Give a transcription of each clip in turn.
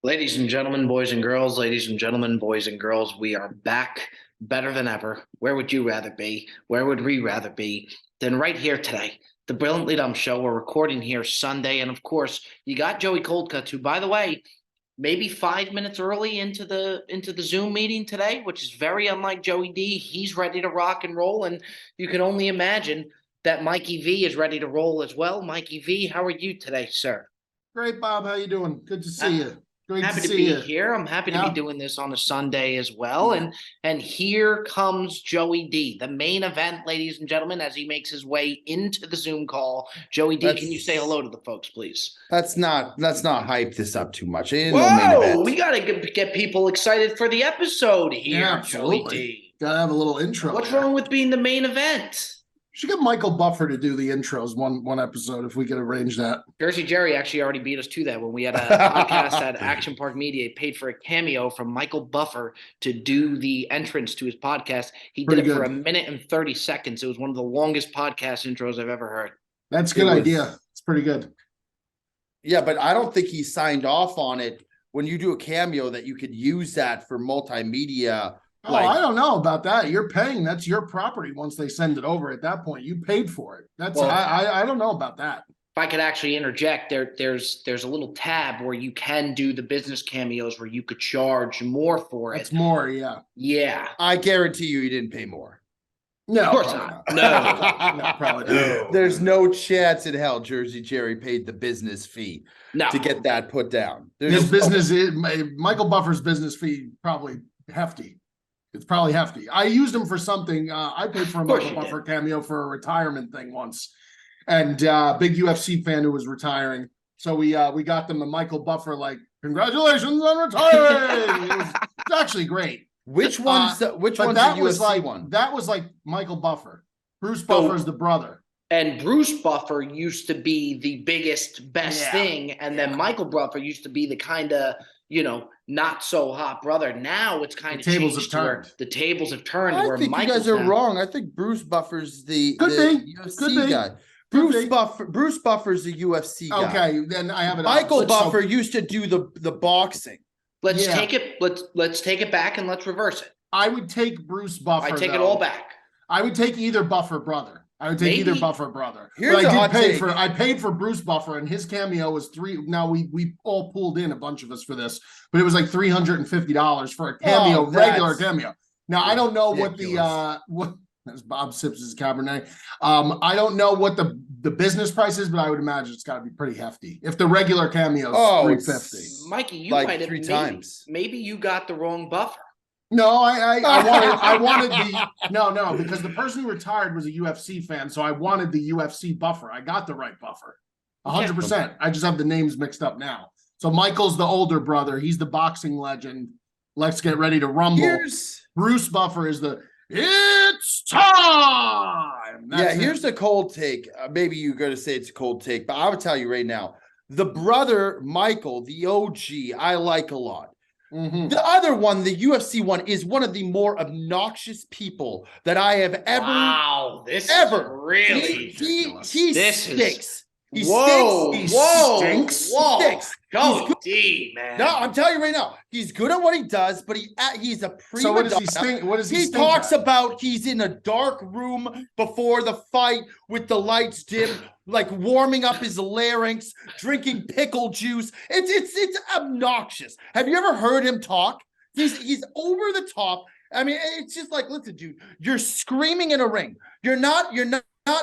Ladies and gentlemen, boys and girls, we are back better than ever. Where would you rather be? Where would we rather be than right here today? The Brilliantly Dumb Show. We're recording here Sunday. And of course, you got Joey Coldcutt, who, by the way, maybe 5 minutes early into the Zoom meeting today, which is very unlike Joey D. He's ready to rock and roll. And you can only imagine that Mikey V is ready to roll as well. Mikey V, how are you today, sir? Great, Bob. How you doing? Good to see you. Great Happy to to see be you. here. I'm happy to Yeah. be doing this on a Sunday as well. Yeah. And here comes Joey D, the main event, ladies and gentlemen, as he makes his way into the Zoom call. Joey D, can you say hello to the folks, please? Let's not hype this up too much. Ain't Whoa, no main event. we gotta get people excited for the episode here, Yeah, Joey absolutely. D. Gotta have a little intro. What's there. wrong with being the main event? Should get Michael Buffer to do the intros one episode if we could arrange that. Jersey Jerry actually already beat us to that when we had a podcast at Action Park Media. He paid for a cameo from Michael Buffer to do the entrance to his podcast. He did Pretty it for good. a minute and 30 seconds. It was one of the longest podcast intros I've ever heard. That's a good was- idea. It's pretty good. Yeah, but I don't think he signed off on it when you do a cameo that you could use that for multimedia. Oh, I don't know about that. You're paying. That's your property once they send it over. At that point, you paid for it. That's Well- I don't know about that. If I could actually interject, there's a little tab where you can do the business cameos where you could charge more for it. It's more, yeah. Yeah. I guarantee you didn't pay more. No, Of course probably not. No, probably not. There's no chance in hell Jersey Jerry paid the business fee No. to get that put down. There's His no- business is Michael Buffer's business fee probably hefty. It's probably hefty. I used him for something. I paid for a Of course Michael you Buffer cameo for a retirement thing once, and big UFC fan who was retiring. So we got them a Michael Buffer like congratulations on retiring. It's actually great. Which one's the But UFC that was like one? that was like Michael Buffer. Bruce Buffer's the brother. And Bruce Buffer used to be the biggest, best Yeah. thing. And then Michael Buffer used to be the kind of, not so hot brother. Now it's kind of The tables changed have to where turned. the tables have turned. I where think you Michael's guys are now- wrong. I think Bruce Buffer's the Could be. UFC Could be. guy. Could be. Bruce Buffer's the UFC guy. Okay, then I have it. Michael So- Buffer used to do the boxing. Let's Yeah. take it. Let's take it back and let's reverse it. I would take Bruce Buffer. I take it though. all back. I would take either Buffer brother. I would take either Maybe- Buffer brother. Here's But a I hot did pay take. for I paid for Bruce Buffer and his cameo was $3. Now we all pulled in a bunch of us for this, but it was like $350 for a cameo, Oh, regular that's cameo. Now I don't know what the ridiculous. what as Bob sips his Cabernet. I don't know what the business price is, but I would imagine it's got to be pretty hefty. If the regular cameo is Oh, $350. Mikey, you Like might have 3 maybe, times. Maybe you got the wrong Buffer. No, I wanted the no, because the person who retired was a UFC fan, so I wanted the UFC Buffer. I got the right Buffer. 100%. I just have the names mixed up now. So Michael's the older brother, he's the boxing legend. Let's get ready to rumble. Bruce Buffer is the it's time. That's Here's it. the cold take. Maybe you're going to say it's a cold take, but I would tell you right now, the brother Michael, the OG, I like a lot. Mhm. The other one, the UFC one, is one of the more obnoxious people that I have ever. Wow, this ever. is really. He This is- stinks. He Whoa, stinks. whoa, stinks. whoa. He stinks. Go He's D, man. No, I'm telling you right now, he's good at what he does, but he's a prima So what does he donna. stink? What does he He stink talks at? about he's in a dark room before the fight with the lights dim, like warming up his larynx, drinking pickle juice. It's obnoxious. Have you ever heard him talk? He's over the top. I mean, it's just like, listen, dude, you're screaming in a ring. You're not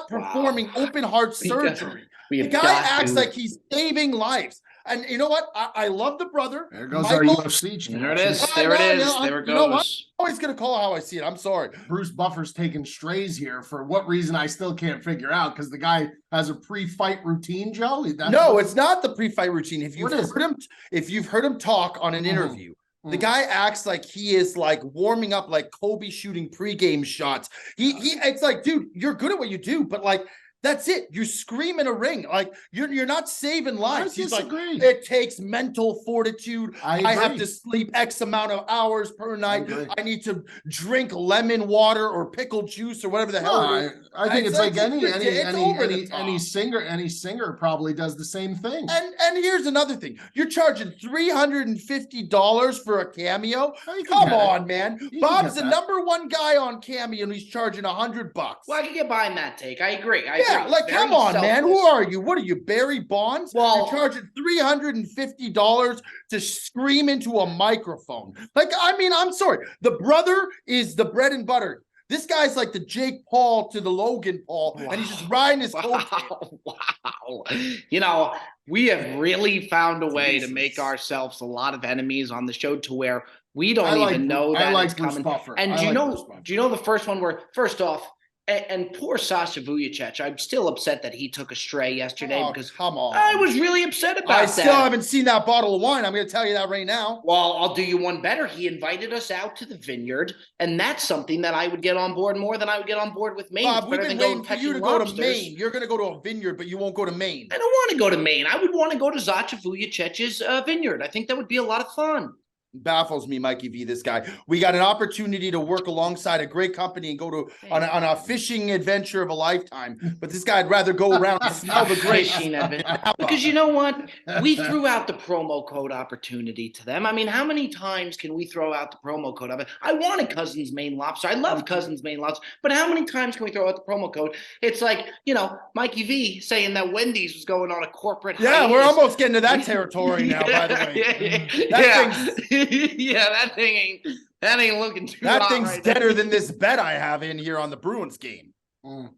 performing open heart We got- surgery. we The have guy got acts to- like he's saving lives. And you know what? I love the brother. There goes Michael- our UFC champ. There it is. I There it know, is. yeah, There it you know what? goes. I'm always gonna call it how I see it. I'm sorry. Bruce Buffer's taking strays here for what reason I still can't figure out because the guy has a pre-fight routine, Joe. No, it's not the pre-fight routine. If you've What is heard him talk on an Mhm. interview, the Mhm. guy acts like he is like warming up like Kobe shooting pregame shots. He it's like, dude, you're good at what you do, but like That's it. You scream in a ring. Like you're not saving lives. I He's like, disagree. it takes mental fortitude. I have agree. to sleep X amount of hours per night. agree. I need to drink lemon water or pickle juice or whatever the No, hell it is. I think it's like it's any singer probably does the same thing. And here's another thing. You're charging $350 for a cameo. Oh, you can Come get it. on, man. You can Bob's get the that. number 1 guy on Cameo and he's charging $100. Well, I can get behind that take. I agree. Yeah, like Very come on, man. Who selfless. are you? What are you, Barry Bonds? Well- You're charging $350 to scream into a microphone. Like, I mean, I'm sorry. The brother is the bread and butter. This guy's like the Jake Paul to the Logan Paul, and he's just riding his coattails. Wow. You know, we have really found a way to Jesus. make ourselves a lot of enemies on the show to where we don't I like even know I that like it's Bruce coming. Buffer. And I do you like know? Bruce Buffer. Do you know the first one where first off, and poor Sasha Vujacic, I'm still upset that he took a stray yesterday Oh, because come on. I was really upset about I that. still haven't seen that bottle of wine. I'm going to tell you that right now. Well, I'll do you one better. He invited us out to the vineyard, and that's something that I would get on board more than I would get on board with Maine. Bob, It's we've better been than going waiting for you to catching go to lobsters. Maine. You're going to go to a vineyard, but you won't go to Maine. I don't want to go to Maine. I would want to go to Zacha Vujacic's vineyard. I think that would be a lot of fun. Baffles me, Mikey V, this guy. We got an opportunity to work alongside a great company and go to on a fishing adventure of a lifetime. But this guy'd rather go around and smell the grapes. Fishing adventure. Because you know what? We threw out the promo code opportunity to them. I mean, how many times can we throw out the promo code of it? I wanted Cousins Maine Lobster. I love Cousins Maine Lobster. But how many times can we throw out the promo code? It's like, you know, Mikey V saying that Wendy's was going on a corporate Yeah, we're hiatus. almost getting to that territory now, by the way. Yeah. Yeah, that thing ain't looking too That hot thing's right now. deader than this bet I have in here on the Bruins game. Mm,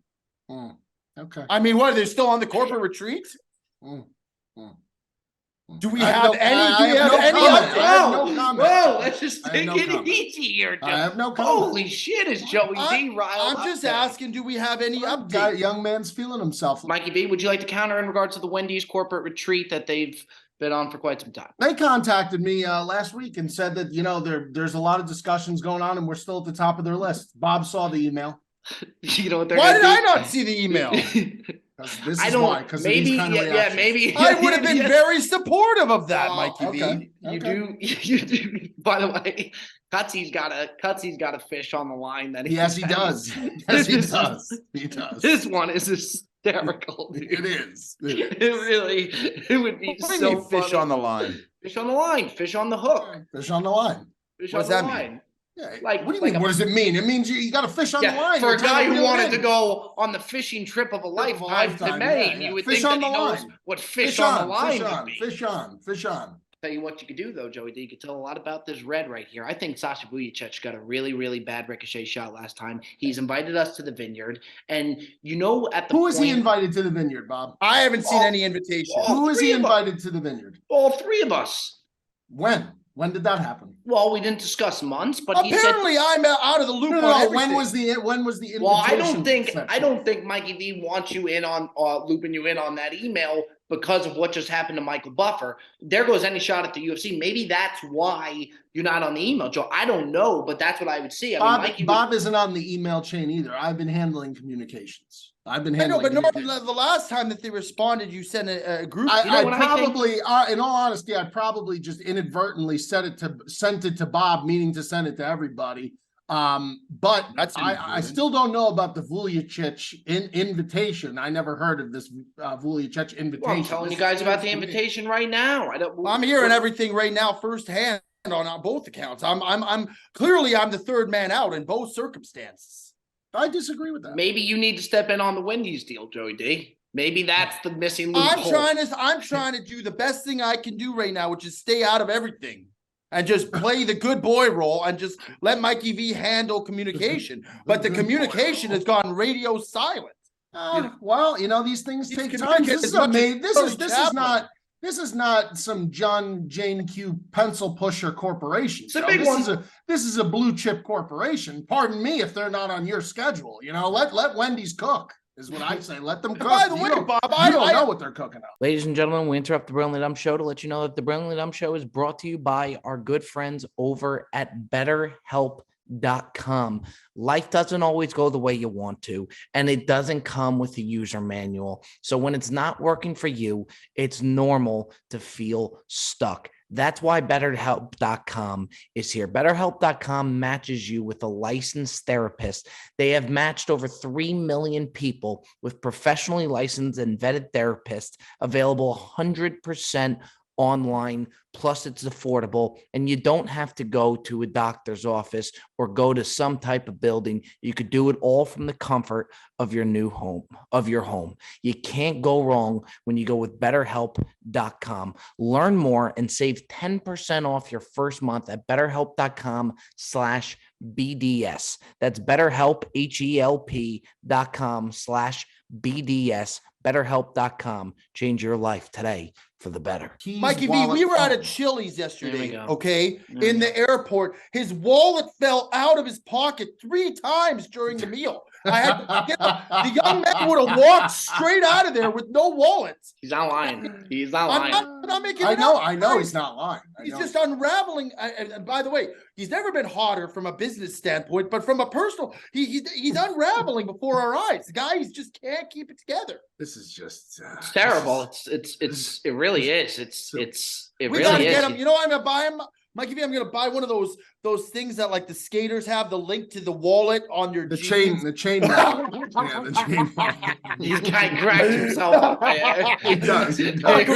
mm. Okay. I mean, what? They're still on the corporate retreat? Mm, mm. Do we I have have no- any? I Do we have have no any comment. updates? I have no comment. Whoa, let's just I have take no it comment. easy here, I Joe. have no comment. Holy shit, is Joey D riled I'm up just today. asking, do we have any Guy, updates? young man's feeling himself. Mikey B, would you like to counter in regards to the Wendy's corporate retreat that they've been on for quite some time? They contacted me last week and said that, you know, there's a lot of discussions going on and we're still at the top of their list. Bob saw the email. You know what they're Why gonna did I do? not see the email? 'Cause This I is don't. why. Because Maybe, kind of yeah, maybe. I would have been yeah. very supportive of that, Oh, Mikey V. okay. You do. You do. By the way, Cutsy's got a fish on the line that he. Yes, he does. Yes, he does. He does. This one is hysterical. Dude. It is. It really. It would be What do you so mean fish funny. on the line? Fish on the line. Fish on the hook. Fish on the line. Fish What on does the that mean? line. Yeah. Like- What do you like mean? a- What does it mean? It means you got a fish on the line. For a You're trying guy to who reel it wanted in. to go on the fishing trip of a lifetime to lifetime, Maine, yeah. you would Fish think on that he the knows line. what fish on the line fish would on, be. fish on, fish on. Tell you what you could do though, Joey D. You could tell a lot about this red right here. I think Sasha Vujacic got a really, really bad ricochet shot last time. He's invited us to the vineyard, and you know at the Who is he point- invited to the vineyard, Bob? I haven't seen Oh, any invitation. oh. Who is three he of us. invited to the vineyard? All three of us. When? When did that happen? Well, we didn't discuss months, but he said. Apparently, I'm out of the loop No, on no, no. everything. When was the invitation? Well, I sent? don't think Mikey V wants you in on looping you in on that email because of what just happened to Michael Buffer. There goes any shot at the UFC. Maybe that's why you're not on the email, Joe. I don't know, but that's what I would see. I mean, Mikey Bob isn't on the email chain either. I've been handling communications. I've been I know, handling. but Norm, communications. the last time that they responded, you sent a group. I, You know I what I think? probably, in all honesty, I probably just inadvertently sent it to Bob, meaning to send it to everybody. But That's I inadvertent. still don't know about the Vujacic invitation. I never heard of this Vujacic invitation. Well, I'm telling This you guys is about the news to me. invitation right now. I'm hearing everything right now firsthand on both accounts. I'm clearly I'm the third man out in both circumstances. I disagree with that. Maybe you need to step in on the Wendy's deal, Joey D. Maybe that's the missing loophole. I'm trying to do the best thing I can do right now, which is stay out of everything and just play the good boy role and just let Mikey V handle communication. But the good boy communication role. has gone radio silent. Well, you know, these things He's take time. communicating This is as much as amazing. Charlie Chaplin. This is not some John Jane Q pencil pusher corporation. It's a Joe. big one. This is a blue chip corporation. Pardon me if they're not on your schedule. You know, let Wendy's cook is what I say. Let them cook. By the You way, don't- Bob, you I don't know what they're cooking up. Ladies and gentlemen, we interrupt the Brilliantly Dumb Show to let you know that the Brilliantly Dumb Show is brought to you by our good friends over at BetterHelp.com. betterhelp.com. Life doesn't always go the way you want to, and it doesn't come with a user manual. So when it's not working for you, it's normal to feel stuck. That's why BetterHelp.com is here. BetterHelp.com matches you with a licensed therapist. They have matched over 3 million people with professionally licensed and vetted therapists, available 100% online, plus it's affordable, and you don't have to go to a doctor's office or go to some type of building. You could do it all from the comfort of your new home, of your home. You can't go wrong when you go with betterhelp.com. Learn more and save 10% off your first month at betterhelp.com/BDS. That's betterhelp, HELP.com/BDS. BetterHelp.com. Change your life today for the better. Mikey V, we were at a Chili's yesterday, go. okay? In the airport, his wallet fell out of his pocket 3 times during the meal. I had to get him. The young man would have walked straight out of there with no wallet. He's not lying. He's not I'm lying. not making I it know, up. I know he's not lying. He's just unraveling. And by the way, he's never been hotter from a business standpoint, but from a personal, he's unraveling before our eyes. The guy just can't keep it together. This is just It's terrible. It really is. It We really gotta is. get him. You know what I'm gonna buy him? Mikey V, I'm gonna buy one of those things that like the skaters have, the link to the wallet on your the jeans. chain. Yeah, the chain. This guy cracks himself up. He does. He does.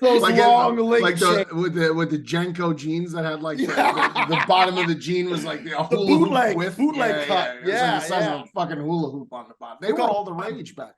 Those Like long link like chains. with the Jenko jeans that had like Yeah. the bottom of the jean was like the hula bootleg- hoop width. bootleg cut. It was like the size Yeah. of a fucking hula hoop on the bottom. They Look were how- all the rage back.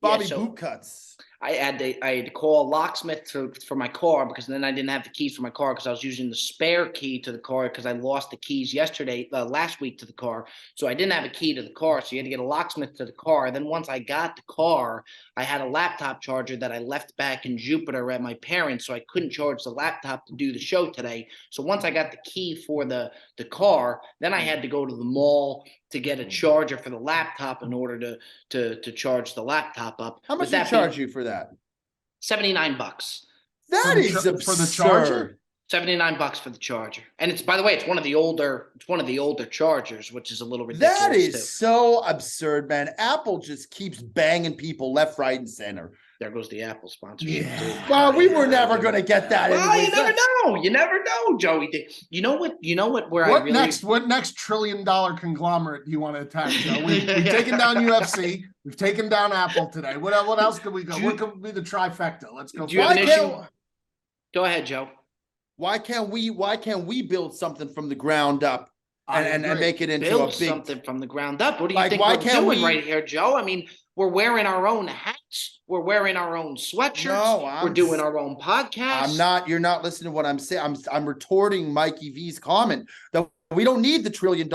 Bobby so- boot cuts. I had to call a locksmith for my car, because then I didn't have the keys for my car because I was using the spare key to the car because I lost the keys last week to the car. So I didn't have a key to the car. So you had to get a locksmith to the car. Then once I got the car, I had a laptop charger that I left back in Jupiter at my parents. So I couldn't charge the laptop to do the show today. So once I got the key for the car, then I had to go to the mall to get a charger for the laptop in order to charge the laptop up. How much With did that they charge you for that? $79. That the is cha- absurd. for the charger? $79 for the charger. And it's, by the way, it's one of the older chargers, which is a little ridiculous. That is too. so absurd, man. Apple just keeps banging people left, right, and center. There goes the Apple sponsorship. Yeah. too. Well, we were never going to get that. Well, anyways. you never know. You never know, Joey. You know what? Where I What really next? What next trillion-dollar conglomerate do you want to attack? Joe? We've taken down UFC. We've taken down Apple today. What else could we go? What could be the trifecta? Let's go. Do you have Why an can't- issue? Go ahead, Joe. Why can't we build something from the ground up and agree. make it into Build a big something from the ground up. What do you Like, think why we're can't doing we- right here, Joe? I mean, we're wearing our own hats. We're wearing our own sweatshirts. No, we're I'm doing s- our own podcast. you're not listening to what I'm saying. I'm retorting Mikey V's comment that we don't need the $1 trillion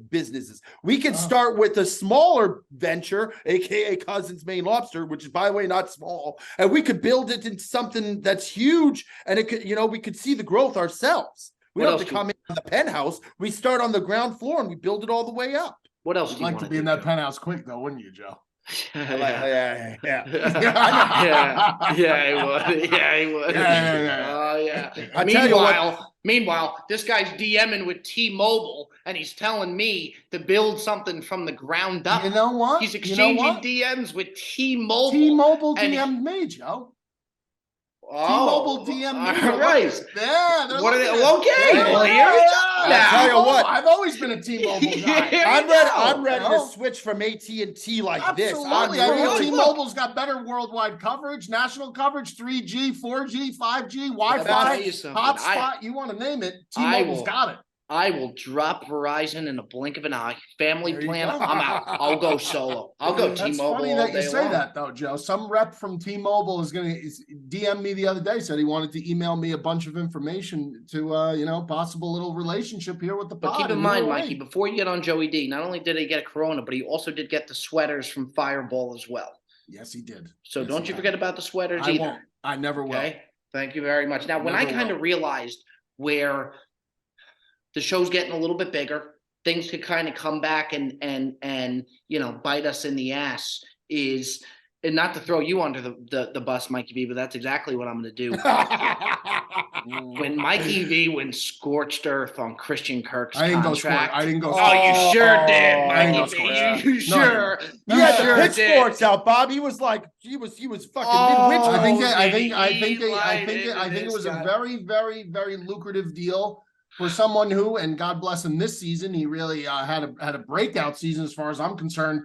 businesses. We can start with a smaller venture, aka Cousins Maine Lobster, which is, by the way, not small, and we could build it into something that's huge, and it could, we could see the growth ourselves. We What don't have else to come in on the penthouse. We start on the ground floor and we build it all the way up. What else You'd do you like want to be in that penthouse quick, though, wouldn't you, Joe? Yeah. Yeah, he would. Yeah, he would. Yeah. I Oh, yeah. tell you what- Meanwhile, this guy's DMing with T-Mobile, and he's telling me to build something from the ground up. You know what? He's You know exchanging what? DMs with T-Mobile. T-Mobile and- DM'd me, Joe. Oh, T-Mobile DM'd me. all They're right. looking- Yeah, they're What are looking they? at- Okay, Yeah, well, yeah, here we yeah. go. I'll tell you now. what. I've always been a T-Mobile guy. Here I'm we ready. go. I'm ready No. to switch from AT&T like this. Absolutely. I'm I mean, really- T-Mobile's got better worldwide coverage, national coverage, 3G, 4G, 5G, Let me tell Wi-Fi, you something. hotspot. You want to name it? I T-Mobile's will- got it. I will drop Verizon in a blink of an eye. Family There you plan, go. I'm out. I'll go solo. I'll go That's T-Mobile funny all that you day say long. that, though, Joe. Some rep from T-Mobile is going to DM me the other day. Said he wanted to email me a bunch of information to, possible little relationship here with the But pod. keep in and mind, no Mikey, way. before you get on Joey D, not only did he get a Corona, but he also did get the sweaters from Fireball as well. Yes, he did. So Yes, don't he you did. forget about the sweaters I either. won't. I never will. Okay. Thank you very much. Now, when I Never kind will. of realized where the show's getting a little bit bigger, things could kind of come back and bite us in the ass is, and not to throw you under the bus, Mikey B, but that's exactly what I'm going to do. when Mikey V went scorched earth on Christian Kirk's I didn't go contract. I didn't go. Oh, you sure did, I didn't Mikey go V. scorched. You No, sure? He had the sure did. pitchforks out, Bob. He was like, he was fucking Oh, mid-witch. I think did I think it this was a guy. very, very, very lucrative deal for someone who, and God bless him this season, he really had a breakout season as far as I'm concerned.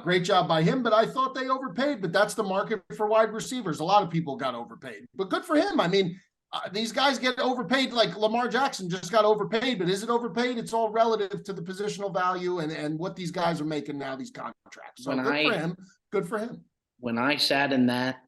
Great job by him, but I thought they overpaid. But that's the market for wide receivers. A lot of people got overpaid, but good for him. I mean, these guys get overpaid. Like Lamar Jackson just got overpaid, but is it overpaid? It's all relative to the positional value and what these guys are making now. These contracts. So for him. Good for him. When I sat in that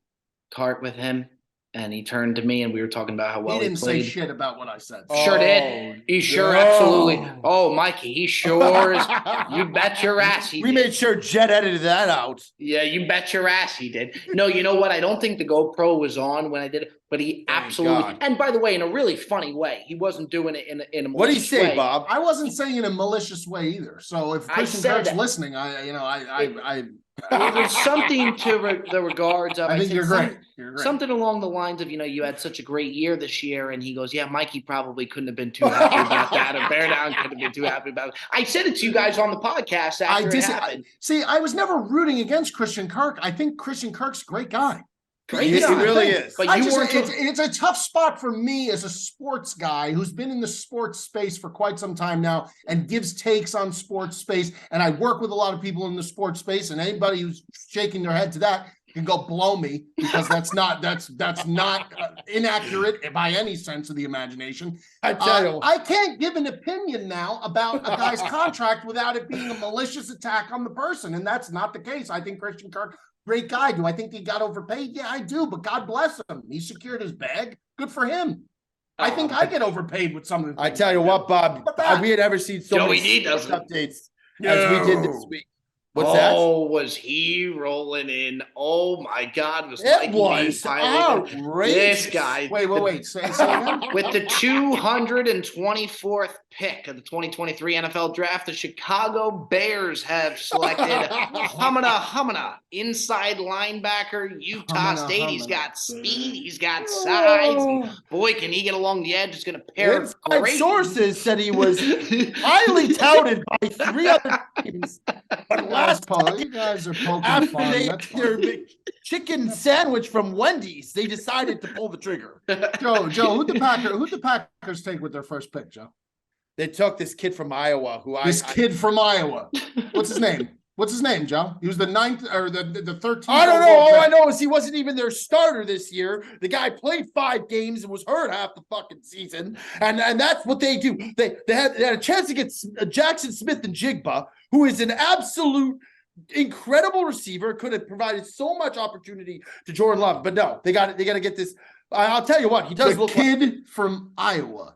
cart with him, and he turned to me, and we were talking about how well He didn't played. say shit about what I said. Sure did. He sure absolutely. Oh, Mikey, he sure is. You bet your ass he We did. made sure Jet edited that out. Yeah, you bet your ass he did. No, you know what? I don't think the GoPro was on when I did it, but he Thank absolutely. God. And by the way, in a really funny way, he wasn't doing it in a What did he malicious say, way. Bob? I wasn't saying in a malicious way either. So if I Christian said Kirk's that. listening, It was something to the regards of. I think said you're great. You're great. Something along the lines of, you had such a great year this year, and he goes, "Yeah, Mikey probably couldn't have been too happy about that, or Bear Down couldn't have been too happy about it." I said it to you guys on the podcast after it happened. See, I was never rooting against Christian Kirk. I think Christian Kirk's a great guy. Great He guy. really is. But I you just, weren't. it's a tough spot for me as a sports guy who's been in the sports space for quite some time now and gives takes on sports space. And I work with a lot of people in the sports space, and anybody who's shaking their head to that can go blow me, because that's not inaccurate by any sense of the imagination. I tell you. I can't give an opinion now about a guy's contract without it being a malicious attack on the person, and that's not the case. I think Christian Kirk, great guy. Do I think he got overpaid? Yeah, I do, but God bless him. He secured his bag. Good for him. I think I get overpaid with some of the I things tell you I do. what, Bob, But that- we had never seen so Joey many D sports doesn't. updates as we did this week. What's that? Oh, was he rolling in? Oh my God, was It Mikey V was finally outrageous. this guy? Wait. Say again. With the 224th pick of the 2023 NFL Draft, the Chicago Bears have selected Humana, inside linebacker, Utah Humana, State. He's Humana. got speed, he's got size. And boy, can he get along the edge. It's going to pair Inside great. sources said he was highly touted by 3 other teams. But last You guys are poking after fun. they That's ate fine. their chicken sandwich from Wendy's, they decided to pull the trigger. Joe, who'd the Packers take with their first pick, Joe? They took this kid from Iowa who This kid from Iowa. What's his name? What's his name, Joe? He was the 9th or the 13th. I don't know. overall All I pick. know is he wasn't even their starter this year. The guy played 5 games and was hurt half the fucking season. And that's what they do. They had a chance to get Jackson Smith and Jigba, who is an absolute incredible receiver, could have provided so much opportunity to Jordan Love. But no, they got to get this. I'll tell you what, he does The look like kid from Iowa.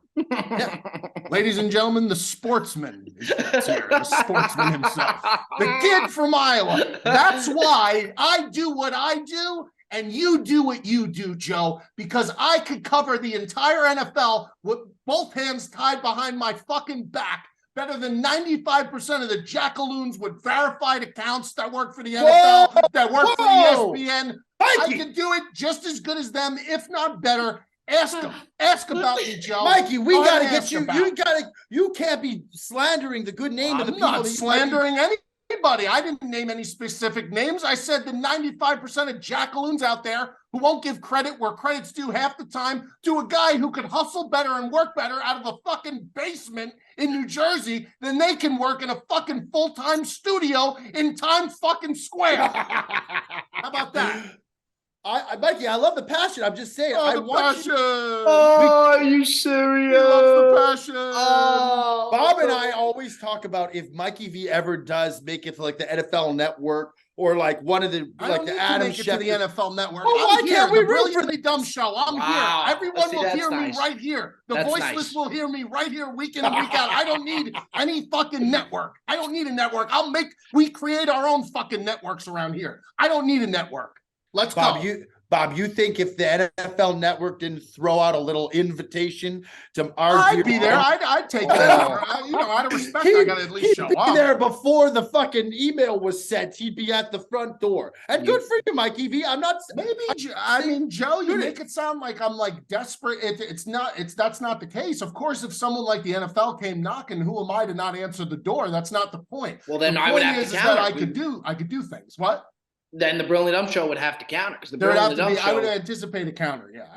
Ladies and gentlemen, the sportsman is here, the sportsman himself. The kid from Iowa. That's why I do what I do and you do what you do, Joe, because I could cover the entire NFL with both hands tied behind my fucking back better than 95% of the jackaloons with verified accounts that work for the NFL, that work for Whoa! ESPN. I Mikey. can do it just as good as them, if not better. Ask them. Ask about me, Joe. Mikey, we Go ahead gotta and get ask you. about me. You can't be slandering the good name of the I'm people. not that you slandering anybody. I didn't name any specific names. I said the 95% of jackaloons out there who won't give credit where credit's due half the time to a guy who can hustle better and work better out of a fucking basement in New Jersey than they can work in a fucking full-time studio in Times fucking Square. How about that? Mikey, I love the passion. I'm just saying. I the want passion. you. Oh, are you serious? He loves the passion. Oh, Bob and I always talk about if Mikey V ever does make it to like the NFL Network or like one of the I like don't the need Adam to make it to the Schefter. NFL Network. Well, why I'm here. can't we The root for Brilliantly Dumb Show. I'm Wow. here. Everyone See, will that's hear nice. me right here. The That's voiceless nice. will hear me right here week in and week out. I don't need any fucking network. I don't need a network. We create our own fucking networks around here. I don't need a network. Let's Bob, go. Bob, you think if the NFL Network didn't throw out a little invitation to our I'd be there. I'd take that. Out of respect, I gotta at least show he'd be up. there before the fucking email was sent. He'd be at the front door. And good for you, Mikey V. I'm not Joe, you make it sound like I'm like desperate. It's not. That's not the case. Of course, if someone like the NFL came knocking, who am I to not answer the door? That's not the point. Well, then the I would point have is to that counter. I could do things. What? Then the Brilliantly Dumb Show would have to counter because the There would have Brilliantly to Dumb be. I Show. would anticipate a counter. Yeah.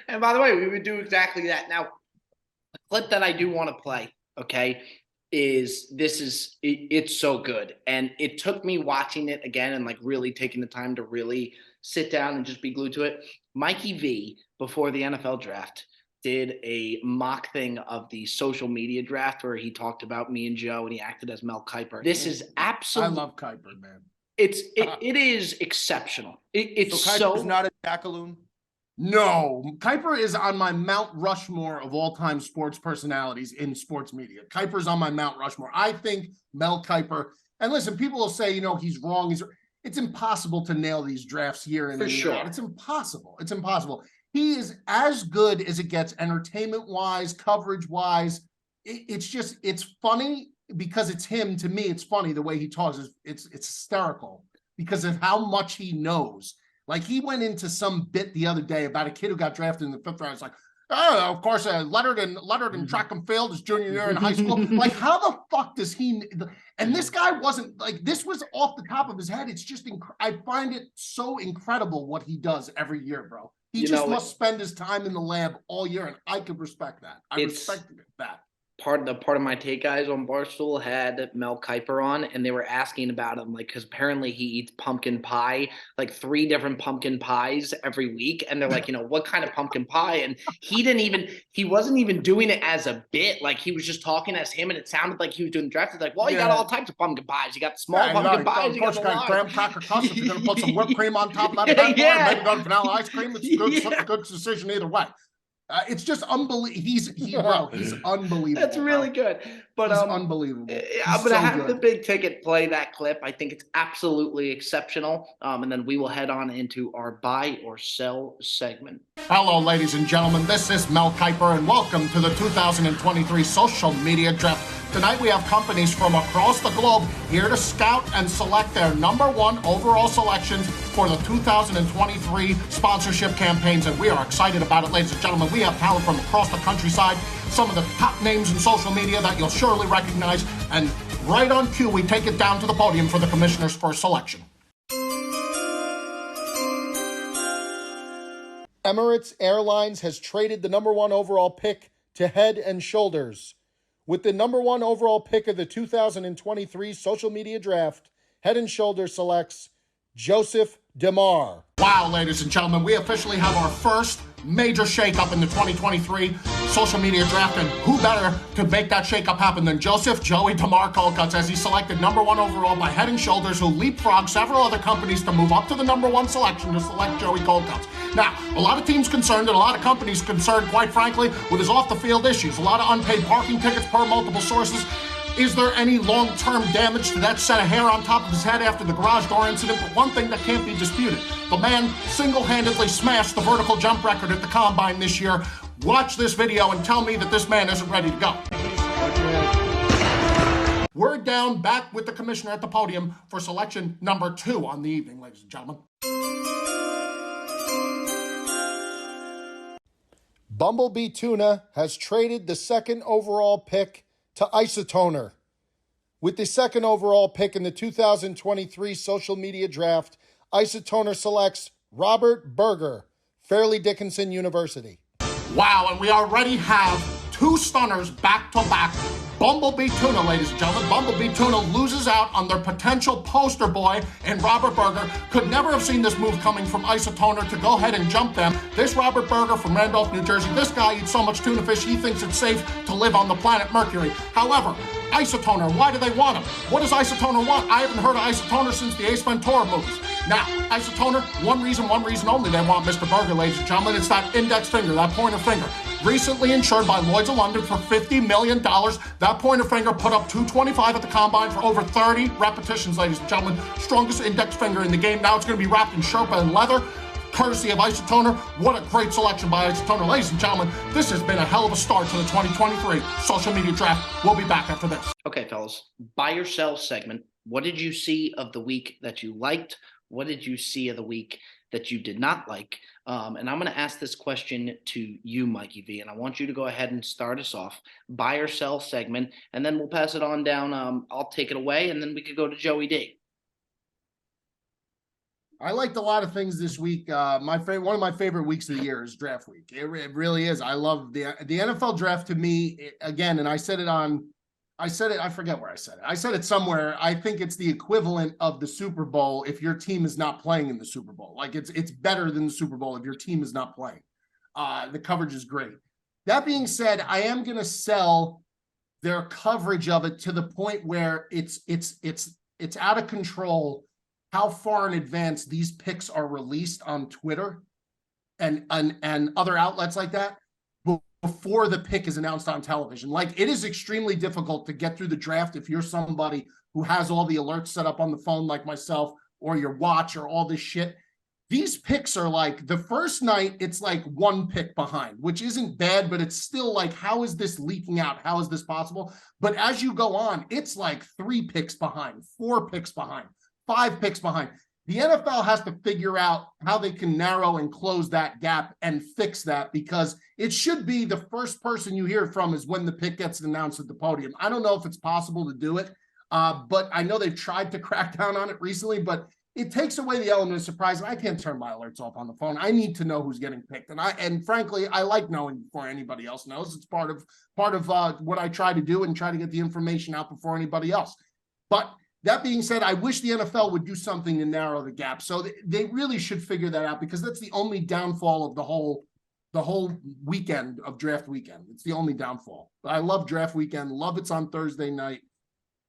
And by the way, we would do exactly that. Now, the clip that I do want to play, okay, it's so good. And it took me watching it again and like really taking the time to really sit down and just be glued to it. Mikey V, before the NFL draft, did a mock thing of the social media draft where he talked about me and Joe and he acted as Mel Kiper. This is absolutely. I love Kuiper, man. It is exceptional. It's so Kuiper's not a jackaloon. No, Kuiper is on my Mount Rushmore of all-time sports personalities in sports media. Kuiper's on my Mount Rushmore. I think Mel Kiper, and listen, people will say, he's wrong. It's impossible to nail these drafts year in and year out. It's impossible. It's impossible. He is as good as it gets entertainment-wise, coverage-wise. It's funny because it's him. To me, it's funny the way he talks. It's hysterical because of how much he knows. Like he went into some bit the other day about a kid who got drafted in the 5th round. It's like, oh, of course, lettered in track and field his junior year in high school. Like, how the fuck does he? And this guy wasn't like, this was off the top of his head. It's just, I find it so incredible what he does every year, bro. He must spend his time in the lab all year, and I could respect that. I respect that. Part of my take guys on Barstool had Mel Kiper on, and they were asking about him, like, because apparently he eats pumpkin pie, like 3 different pumpkin pies every week, and they're like, what kind of pumpkin pie? And he wasn't even doing it as a bit, like he was just talking as him, and it sounded like he was doing draft. It's like, well, you got all types of pumpkin pies. You got small pumpkin pies. You got graham cracker custard. You're gonna put some whipped cream on top of that. Maybe got vanilla ice cream. It's a good decision either way. It's just unbelievable. He's unbelievable. That's really good. But he's unbelievable. I'm gonna have the big ticket play that clip. I think it's absolutely exceptional. And then we will head on into our buy or sell segment. Hello, ladies and gentlemen. This is Mel Kiper, and welcome to the 2023 social media draft. Tonight we have companies from across the globe here to scout and select their #1 overall selections for the 2023 sponsorship campaigns, and we are excited about it, ladies and gentlemen. We have talent from across the countryside, some of the top names in social media that you'll surely recognize, and right on cue, we take it down to the podium for the commissioner's first selection. Emirates Airlines has traded the #1 overall pick to Head and Shoulders. With the #1 overall pick of the 2023 social media draft, Head and Shoulders selects Joseph DeMar. Wow, ladies and gentlemen, we officially have our first major shakeup in the 2023 social media draft, and who better to make that shakeup happen than Joey DeMar Colcuts, as he selected #1 overall by Head and Shoulders, who leapfrogged several other companies to move up to the #1 selection to select Joey Colcuts. Now, a lot of teams concerned and a lot of companies concerned, quite frankly, with his off-the-field issues. A lot of unpaid parking tickets per multiple sources. Is there any long-term damage to that set of hair on top of his head after the garage door incident? But one thing that can't be disputed, the man single-handedly smashed the vertical jump record at the Combine this year. Watch this video and tell me that this man isn't ready to go. We're down back with the commissioner at the podium for selection #2 on the evening, ladies and gentlemen. Bumblebee Tuna has traded the 2nd overall pick to Isotoner. With the 2nd overall pick in the 2023 social media draft, Isotoner selects Robert Berger, Fairleigh Dickinson University. Wow, and we already have 2 stunners back-to-back. Bumblebee Tuna, ladies and gentlemen. Bumblebee Tuna loses out on their potential poster boy in Robert Berger. Could never have seen this move coming from Isotoner to go ahead and jump them. This Robert Berger from Randolph, New Jersey, this guy eats so much tuna fish, he thinks it's safe to live on the planet Mercury. However, Isotoner, why do they want him? What does Isotoner want? I haven't heard of Isotoner since the Ace Ventura movies. Now, Isotoner, one reason only they want Mr. Berger, ladies and gentlemen. It's that index finger, that pointer finger. recently insured by Lloyd's of London for $50 million. That pointer finger put up 225 at the combine for over 30 repetitions, ladies and gentlemen. Strongest index finger in the game. Now it's going to be wrapped in Sherpa and leather, courtesy of Isotoner. What a great selection by Isotoner. Ladies and gentlemen, this has been a hell of a start to the 2023 social media draft. We'll be back after this. Okay, fellas, buy or sell segment. What did you see of the week that you liked? What did you see of the week that you did not like? And I'm going to ask this question to you, Mikey V, and I want you to go ahead and start us off. Buy or sell segment, and then we'll pass it on down. I'll take it away, and then we could go to Joey D. I liked a lot of things this week. One of my favorite weeks of the year is draft week. It really is. I love the NFL draft. To me, again, and I said it. I forget where I said it. I said it somewhere. I think it's the equivalent of the Super Bowl if your team is not playing in the Super Bowl. Like it's better than the Super Bowl if your team is not playing. The coverage is great. That being said, I am going to sell their coverage of it to the point where it's out of control how far in advance these picks are released on Twitter and other outlets like that before the pick is announced on television. Like, it is extremely difficult to get through the draft if you're somebody who has all the alerts set up on the phone like myself, or your watch, or all this shit. These picks are like, the first night, it's like one pick behind, which isn't bad, but it's still like, how is this leaking out? How is this possible? But as you go on, it's like 3 picks behind, 4 picks behind, 5 picks behind. The NFL has to figure out how they can narrow and close that gap and fix that, because it should be the first person you hear from is when the pick gets announced at the podium. I don't know if it's possible to do it, but I know they've tried to crack down on it recently, but it takes away the element of surprise. And I can't turn my alerts off on the phone. I need to know who's getting picked. And frankly, I like knowing before anybody else knows. It's part of what I try to do, and try to get the information out before anybody else. But that being said, I wish the NFL would do something to narrow the gap. So they really should figure that out, because that's the only downfall of the whole weekend of draft weekend. It's the only downfall. But I love draft weekend. Love it's on Thursday night.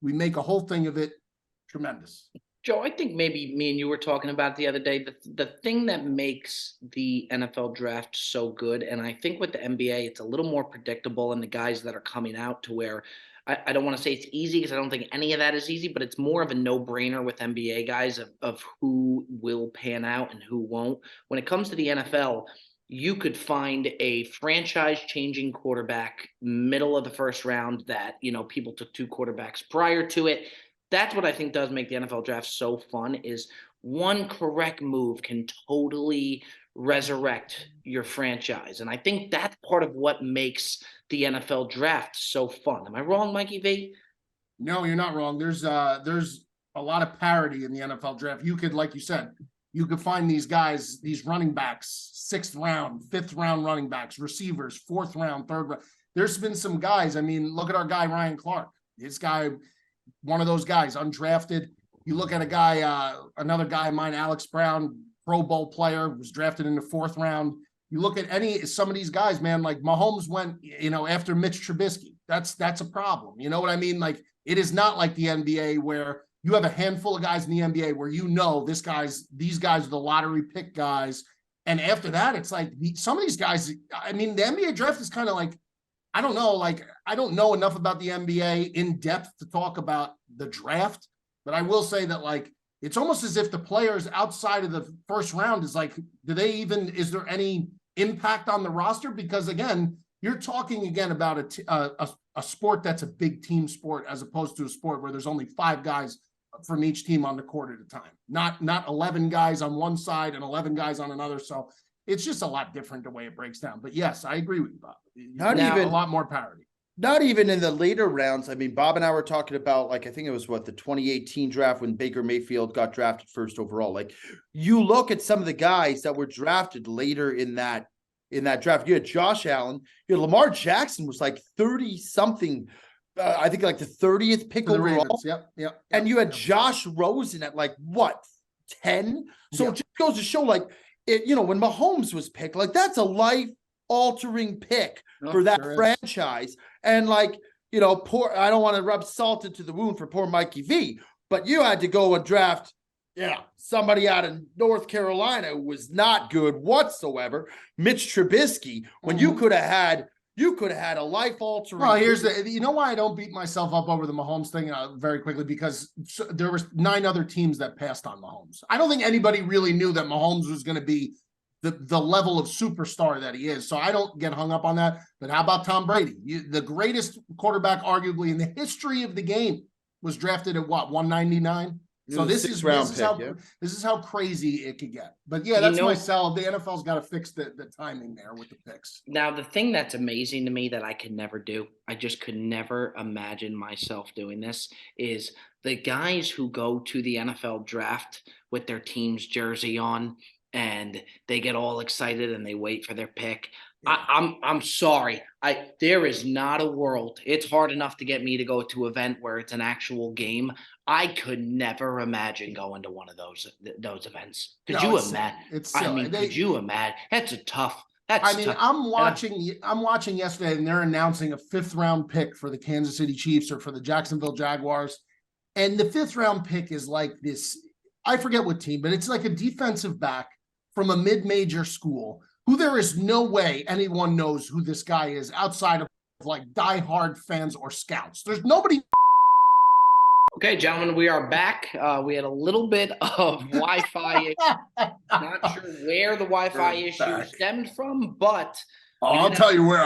We make a whole thing of it. Tremendous. Joe, I think maybe me and you were talking about it the other day. The thing that makes the NFL draft so good, and I think with the NBA, it's a little more predictable, and the guys that are coming out, to where I don't want to say it's easy, because I don't think any of that is easy, but it's more of a no-brainer with NBA guys of who will pan out and who won't. When it comes to the NFL, you could find a franchise-changing quarterback middle of the first round that, people took 2 quarterbacks prior to it. That's what I think does make the NFL draft so fun, is one correct move can totally resurrect your franchise. And I think that's part of what makes the NFL draft so fun. Am I wrong, Mikey V? No, you're not wrong. There's a lot of parity in the NFL draft. You could, like you said, you could find these guys, these running backs, 6th round, 5th round running backs, receivers, 4th round, 3rd round. There's been some guys. I mean, look at our guy, Ryan Clark. This guy, one of those guys, undrafted. You look at a guy, another guy of mine, Alex Brown, Pro Bowl player, was drafted in the 4th round. You look at some of these guys, man, like Mahomes went, after Mitch Trubisky. That's a problem. You know what I mean? Like, it is not like the NBA, where you have a handful of guys in the NBA where these guys are the lottery pick guys. And after that, it's like some of these guys, I mean, the NBA draft is kind of like, I don't know, like, I don't know enough about the NBA in depth to talk about the draft, but I will say that, like, it's almost as if the players outside of the first round is like, is there any impact on the roster? Because again, you're talking again about a sport that's a big team sport, as opposed to a sport where there's only 5 guys from each team on the court at a time, not 11 guys on one side and 11 guys on another. So it's just a lot different the way it breaks down. But yes, I agree with you, Bob. Not even a lot more parity. Not even in the later rounds. I mean, Bob and I were talking about, like, I think it was the 2018 draft when Baker Mayfield got drafted 1st overall. Like, you look at some of the guys that were drafted later in that draft. You had Josh Allen. You had Lamar Jackson was like 30 something. I think like the 30th pick overall. Yep. And you had Josh Rosen at like what, 10? So it just goes to show, like, it. When Mahomes was picked, like, that's a life-altering pick for that franchise. And like, I don't want to rub salt into the wound for poor Mikey V, but you had to go and draft Yeah, somebody out of North Carolina who was not good whatsoever. Mitch Trubisky, when you could have had a life altering. Well, here's you know why I don't beat myself up over the Mahomes thing very quickly, because there was 9 other teams that passed on Mahomes. I don't think anybody really knew that Mahomes was going to be the level of superstar that he is. So I don't get hung up on that. But how about Tom Brady? The greatest quarterback arguably in the history of the game was drafted at what, 199? So this is how crazy it could get. But yeah, that's my sell. The NFL's got to fix the timing there with the picks. Now, the thing that's amazing to me that I could never do, I just could never imagine myself doing this, is the guys who go to the NFL draft with their team's jersey on and they get all excited and they wait for their pick. I'm sorry. There is not a world. It's hard enough to get me to go to an event where it's an actual game. I could never imagine going to one of those events. Could you imagine? It's silly. Could you imagine? That's a tough. I'm watching yesterday, and they're announcing a 5th round pick for the Kansas City Chiefs or for the Jacksonville Jaguars, and the 5th round pick is like this. I forget what team, but it's like a defensive back from a mid-major school who there is no way anyone knows who this guy is outside of like diehard fans or scouts. There's nobody. Okay, gentlemen, we are back. We had a little bit of Wi-Fi. Not sure where the Wi-Fi issue stemmed from, but I'll tell you where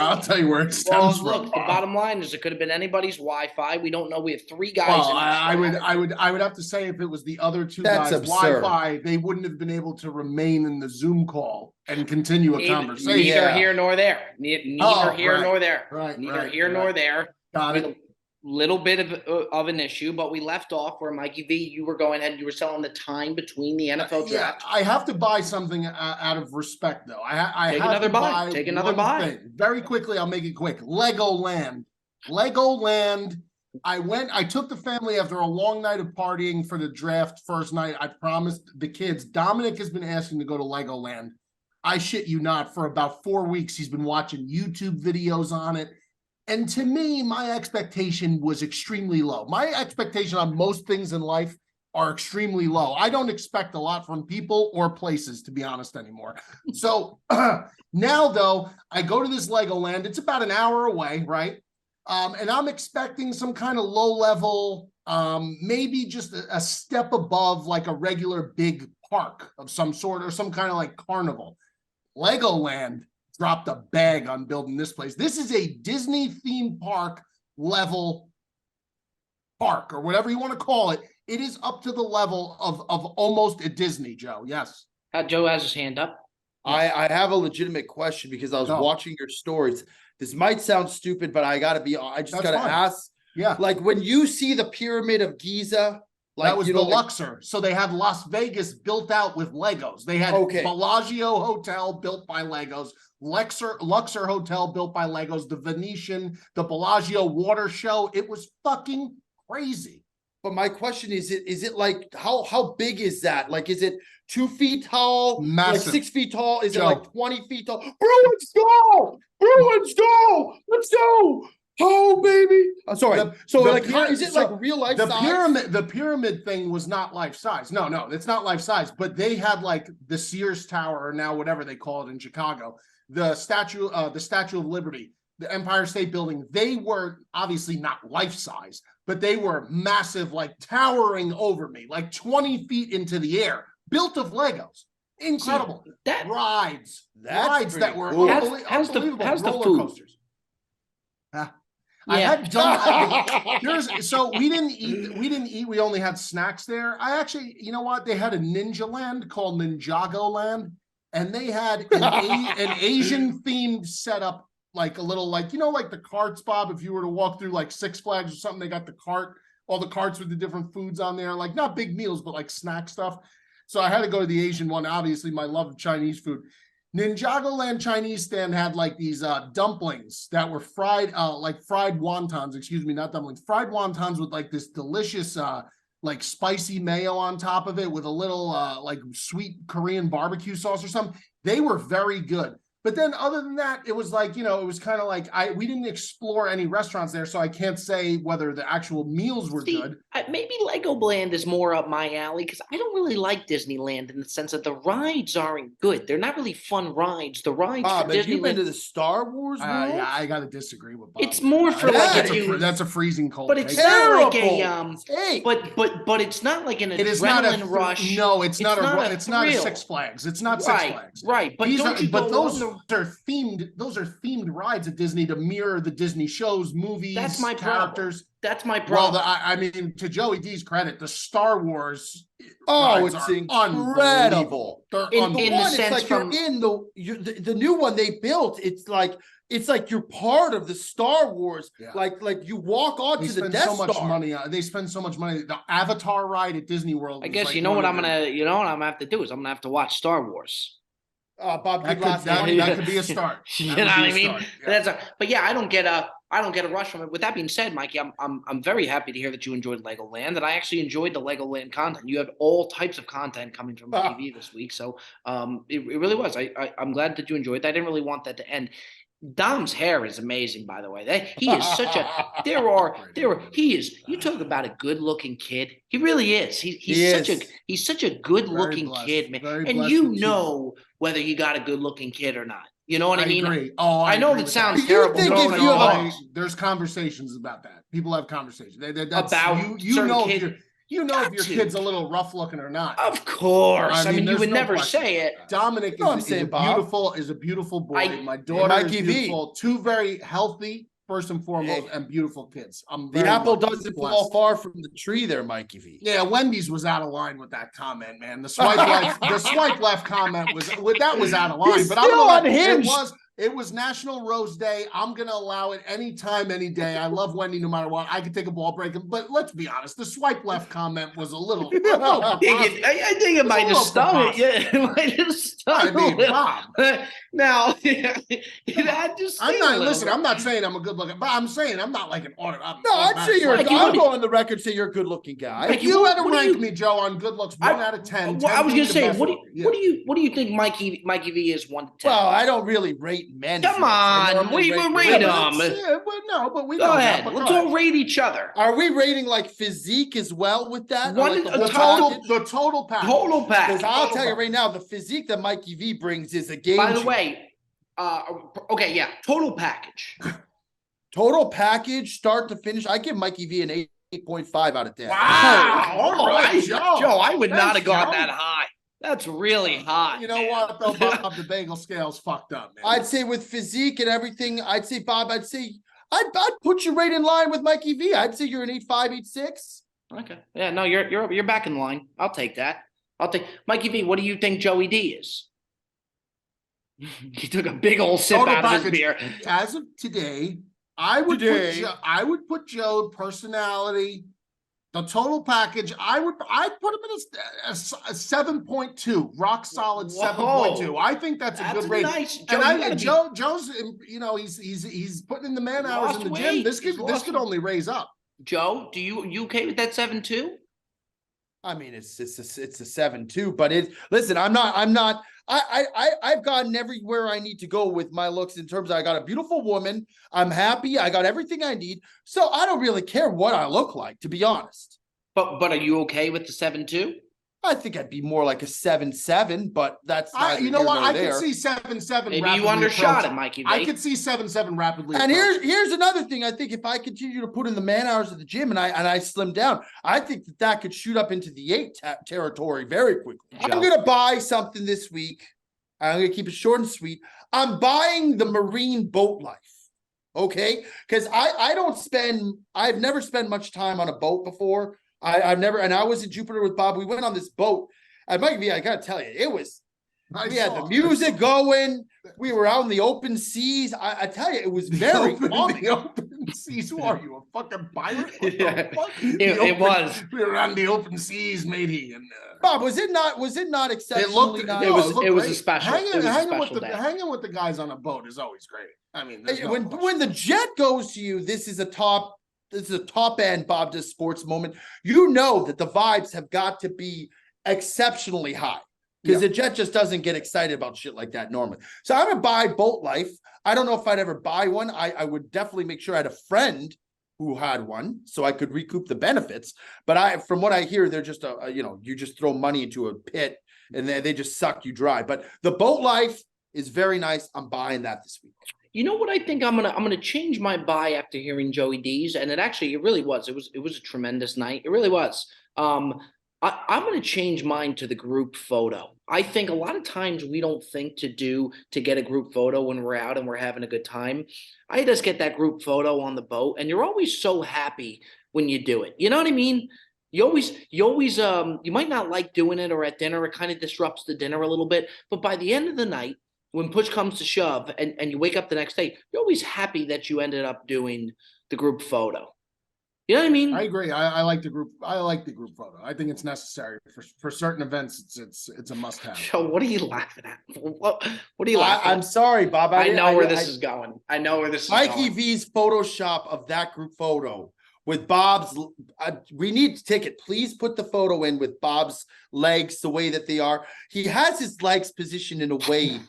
it stems from. Look, the bottom line is it could have been anybody's Wi-Fi. We don't know. We have 3 guys. Well, I would have to say if it was the other 2 guys' Wi-Fi, they wouldn't have been able to remain in the Zoom call and continue a conversation. Neither here nor there. Neither here nor there. Neither here nor there. Got it. Little bit of an issue, but we left off where Mikey V, you were going ahead, you were selling the time between the NFL draft. I have to buy something out of respect, though. I Take have another to buy. Take another buy. Thing. Very quickly, I'll make it quick. Legoland. I took the family after a long night of partying for the draft first night. I promised the kids. Dominic has been asking to go to Legoland. I shit you not, for about 4 weeks, he's been watching YouTube videos on it. And to me, my expectation was extremely low. My expectation on most things in life are extremely low. I don't expect a lot from people or places, to be honest, anymore. So now, though, I go to this Legoland. It's about an hour away, right? And I'm expecting some kind of low-level, maybe just a step above like a regular big park of some sort or some kind of like carnival. Legoland dropped a bag on building this place. This is a Disney theme park level park or whatever you want to call it. It is up to the level of almost a Disney, Joe. Yes. Joe has his hand up. I have a legitimate question because I was watching your stories. This might sound stupid, but I got to ask. Yeah. Like when you see the Pyramid of Giza, that was the Luxor. So they had Las Vegas built out with Legos. They had Bellagio Hotel built by Legos. Luxor Hotel built by Legos, the Venetian, the Bellagio water show. It was fucking crazy. But my question is it like how big is that? Like, is it 2 feet tall? Massive. Like 6 feet tall? Is it like 20 feet tall? Bruins go! Bruins go! Let's go! Oh, baby. I'm sorry. Is it like real life size? The pyramid thing was not life size. No, it's not life size. But they had like the Sears Tower, or now whatever they call it in Chicago, the Statue of Liberty, the Empire State Building. They were obviously not life size, but they were massive, like towering over me, like 20 feet into the air, built of Legos. Incredible. Rides that were unbelievable. How's the roller food? Coasters. I had done. So we didn't eat. We only had snacks there. I actually, you know what? They had a ninja land called Ninjago Land, and they had an Asian themed setup, like a little, like, you know, like the carts, Bob. If you were to walk through like Six Flags or something, they got all the carts with the different foods on there, like not big meals, but like snack stuff. So I had to go to the Asian one. Obviously, my love of Chinese food. Ninjago Land Chinese stand had like these dumplings that were fried, like fried wontons, not dumplings, fried wontons with like this delicious, like spicy mayo on top of it with a little like sweet Korean barbecue sauce or something. They were very good. But then other than that, it was like, it was kind of like we didn't explore any restaurants there, so I can't say whether the actual meals were See, good. maybe Legoland is more up my alley because I don't really like Disneyland in the sense that the rides aren't good. They're not really fun rides. The rides Bob, for have you been Disneyland, to the Star Wars world? Yeah, I gotta disagree with Bob. it's more for like that's, if you- that's a freezing cold. but it's take. not like Terrible. a Hey, but it's not like an It is not a adrenaline rush. No, it's not a. a It's not a thrill. Six Flags. It's not Six Right, Flags. right. But These don't are, you but go those on the are themed. Those are themed rides at Disney to mirror the Disney shows, movies, That's my problem. characters. That's my Well, problem. I mean, to Joey D's credit, the Star Wars. oh, rides it's are incredible. unbelievable. They're In The the one, unbelievable. it's sense like from- you're in the new one they built. It's like you're part of the Star Wars. Yeah. Like you walk onto They the spend Death so much Star. money. They spend so much money. The Avatar ride at Disney World. I was guess like you know one what of I'm gonna have to do is I'm gonna have to watch Star Wars. Bob, That good could, last that, name. that could be a start. You That know would what be I a mean? start, yeah. But yeah, I don't get a rush from it. With that being said, Mikey, I'm very happy to hear that you enjoyed Legoland, and I actually enjoyed the Legoland content. You had all types of content coming from TV this week, so it really was. I'm glad that you enjoyed that. I didn't really want that to end. Dom's hair is amazing, by the way. He is such a. He is. You talk about a good-looking kid. He really is. He's such a good-looking blessed, kid, man. very And blessed you to see know whether you got a good-looking kid or not. You know what I mean? Agree. Oh, I know agree that with sounds Do you terrible. think No, if no, you no. have there's conversations about that. People have conversations. That's, About you certain know kids? if you know if Got your to. kid's a little rough looking or not. Of course. I I mean, mean, you there's would no never question say it. Dominic You know what I'm is saying, a Bob? beautiful boy. I- My daughter Mikey is V. beautiful. Two very healthy, first and foremost, Hey. and beautiful kids. I'm The very apple lucky, doesn't blessed. fall far from the tree there, Mikey V. Yeah, Wendy's was out of line with that comment, man. The swipe left comment was out of line. He's But I'm still gonna unhinged. it was National Rose Day. I'm gonna allow it anytime, any day. I love Wendy no matter what. I could take a ball break, but let's be honest, the swipe left comment was a little I think it might have little stung it. preposterous. Yeah, it might have stung I a mean, little. Bob. Now, it had to sting I'm a not little listen. bit. I'm not saying I'm a good looking, but I'm saying I'm not like an order. No, I'd say you're. Mikey, I'll what do go on the record say you're a good-looking guy. If Mikey, you had to what do rank you- me, Joe, on good looks, I- 1 out of 10. Well, I was 10 being gonna the say, best what one. Yeah. do you think Mikey V is 1 to 10? Well, I don't really rate men. Come here. I on, normally we rate women. them. But we Go know ahead. that, but Let's go all ahead. rate each other. Are we rating like physique as well with that? Or One- like the a whole total- package? The total package. Total Because package. I'll tell you right now, the physique that Mikey V brings is a game. By the changer. way, okay, yeah, total package. Total package, start to finish, I give Mikey V an 8.5 out of 10. Wow. All right, Joe, Joe. I would not Thanks, have gone Joe. that high. That's really high. You know what, though, Bob? The bagel scale's fucked up, man. I'd say with physique and everything, I'd say, Bob, I'd put you right in line with Mikey V. I'd say you're an 8.5, 8.6. Okay. Yeah, no, you're back in line. I'll take that. Mikey V, what do you think Joey D is? He took a big old sip Total out of his package. beer. As of today, I would put Joe personality, the total package. I'd put him in a 7.2, rock solid 7.2. I think that's a good rating. Nice. Joe, And you I gotta be- Joe's, he's putting in the man hours in the Lost gym. weight. This He's could lost- only raise up. Joe, you okay with that 7.2? I mean, it's a 7.2, but listen, I've gotten everywhere I need to go with my looks in terms of I got a beautiful woman. I'm happy. I got everything I need. So I don't really care what I look like, to be honest. But are you okay with the 7.2? I think I'd be more like a 7.7, but that's You know what? I could see 7.7. Maybe you undershot it, Mikey V. I could see 7.7 rapidly. And approaching. here's another thing. I think if I continue to put in the man hours at the gym and I slim down, I think that could shoot up into the 8 territory very quickly. Joe. I'm gonna buy something this week. I'm gonna keep it short and sweet. I'm buying the marine boat life. Okay, because I've never spent much time on a boat before. I've never, and I was in Jupiter with Bob. We went on this boat. And Mikey V, I gotta tell you, we had the music going. We were out in the open seas. I tell you, it was very calming. The open seas. Who are you, a fucking pirate? What the Yeah. fuck? It was. We were on the open seas, matey, and Bob, was it not it exceptionally looked. nice? It was- looked it was a great. special- it was a special day. Hanging with the guys on a boat is always great. I mean, there's no when question. the jet goes to you, this is a top end Bob Does Sports moment. You know that the vibes have got to be exceptionally high. because the Jet just doesn't get excited about shit like that normally. So I would buy Boat Life. I don't know if I'd ever buy one. I would definitely make sure I had a friend who had one so I could recoup the benefits. But from what I hear, they're just you just throw money into a pit and they just suck you dry. But the Boat Life is very nice. I'm buying that this week. You know what I think I'm gonna change my buy after hearing Joey D's, and it really was. It was a tremendous night. It really was. I'm gonna change mine to the group photo. I think a lot of times we don't think to get a group photo when we're out and we're having a good time. I just get that group photo on the boat, and you're always so happy when you do it. You know what I mean? You always you might not like doing it, or at dinner it kind of disrupts the dinner a little bit, but by the end of the night, when push comes to shove and you wake up the next day, you're always happy that you ended up doing the group photo. You know what I mean? I agree. I like the group. I like the group photo. I think it's necessary for certain events. It's a must have. Joe, what are you laughing at? What are you laughing at? I'm sorry, Bob. I know where this is going. I know where this is Mikey going. V's Photoshop of that group photo with Bob's. We need to take it. Please put the photo in with Bob's legs the way that they are. He has his legs positioned in a way